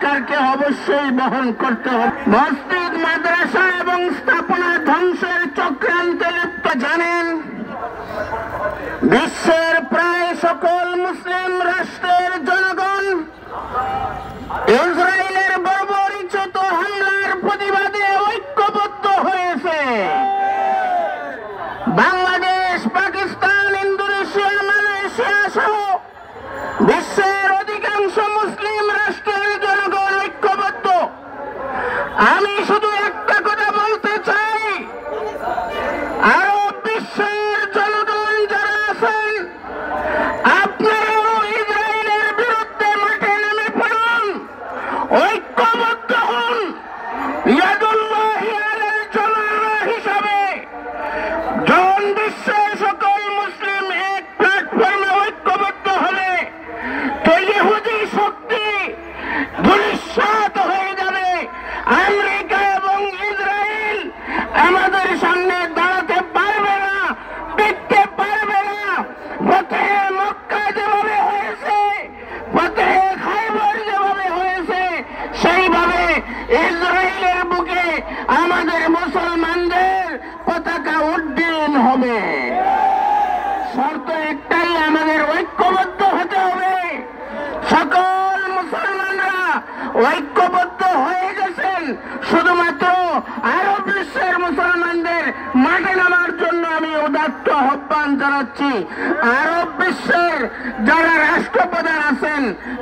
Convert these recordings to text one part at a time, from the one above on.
সরকারকে অবশ্যই বহন করতে হবে। মসজিদ মাদ্রাসা এবং স্থাপনা ধ্বংসের চক্রান্তে লিপ্ত জানেন বিশ্বের প্রায় সকল মুসলিম রাষ্ট্রের জনগণ ইসরায়েলের বর্বরোচিত হামলার প্রতিবাদে ঐক্যবদ্ধ হয়েছে। বাংলাদেশ, পাকিস্তান, ইন্দোনেশিয়া, মালয়েশিয়া সহ বিশ্বের অধিকাংশ মুসলিম রাষ্ট্রের জনগণ ঐক্যবদ্ধ। আমি শুধু একটা কথা বলতে চাই, আরব বিশ্বের জনগণ যারা আছেন আপনারাও ইসরায়েলের বিরুদ্ধে মাঠে নেমে পড়ুন, ঐক্যবদ্ধ হন। ইয়াদুল্লাহি আলাল জামাআহ হিসাবে যখন বিশ্বের সকল মুসলিম এক প্ল্যাটফর্মে ঐক্যবদ্ধ হবে তো ইহুদি শক্তি ধূলিসাৎ হয়ে যাবে। আমেরিকা এবং ইসরায়েল আমাদের সামনে দাঁড়াতে পারবে না, টিকতে পারবে না। ফতেহে মক্কা যেভাবে হয়েছে, ফতেহে খায়বার যেভাবে হয়েছে, সেইভাবে ইসরায়েলের বুকে আমাদের মুসলমানদের পতাকা উড্ডীন হবে। শর্ত একটাই, আমাদের ঐক্যবদ্ধ হতে হবে। সকল মুসলমানরা ঐক্যবদ্ধ হয়ে গেছেন। শুধুমাত্র আরব বিশ্বের মুসলমানদের মাঠে নামার জন্য আমি উদাত্ত আহ্বান জানাচ্ছি। আরব বিশ্বের যারা রাষ্ট্রপ্রধান আছেন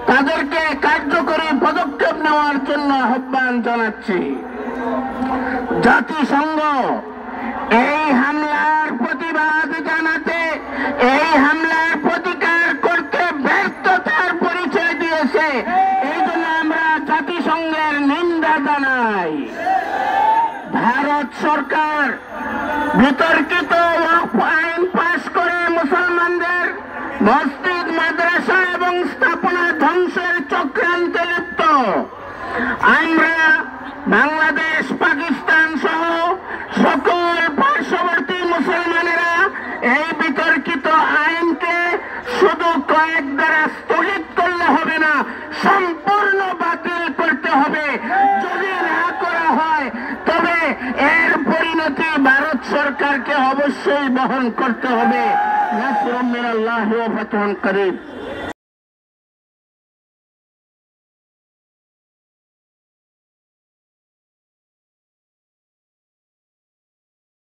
তাদেরকে কার্যকরী পদক্ষেপ নেওয়ার জন্য আহ্বান জানাচ্ছি। জাতিসংঘ এই হামলার প্রতিবাদ জানাতে, এই হামলার প্রতিকার করতে ব্যর্থতার পরিচয় দিয়েছে। এই জন্য আমরা জাতিসংঘের নিন্দা জানাই। ভারত সরকার বিতর্কিত ওয়াকফ আইন পাশ করে মুসলমানদের মসজিদ মাদ্রাসা এবং স্থাপনা ধ্বংসের চক্রান্তে লিপ্ত। আমরা বাংলাদেশ, পাকিস্তান সহ সকল পার্শ্ববর্তী মুসলমানেরা এই বিতর্কিত আইনকে শুধু কয়েক দ্বারা স্থগিত করলে হবে না, সম্পূর্ণ বাতিল করতে হবে। যদি না করা হয় তবে এর পরিণতি ভারত সরকারকে অবশ্যই বহন করতে হবে। নাসরুম মিনাল্লাহি ওয়া ফাতহুন করিব।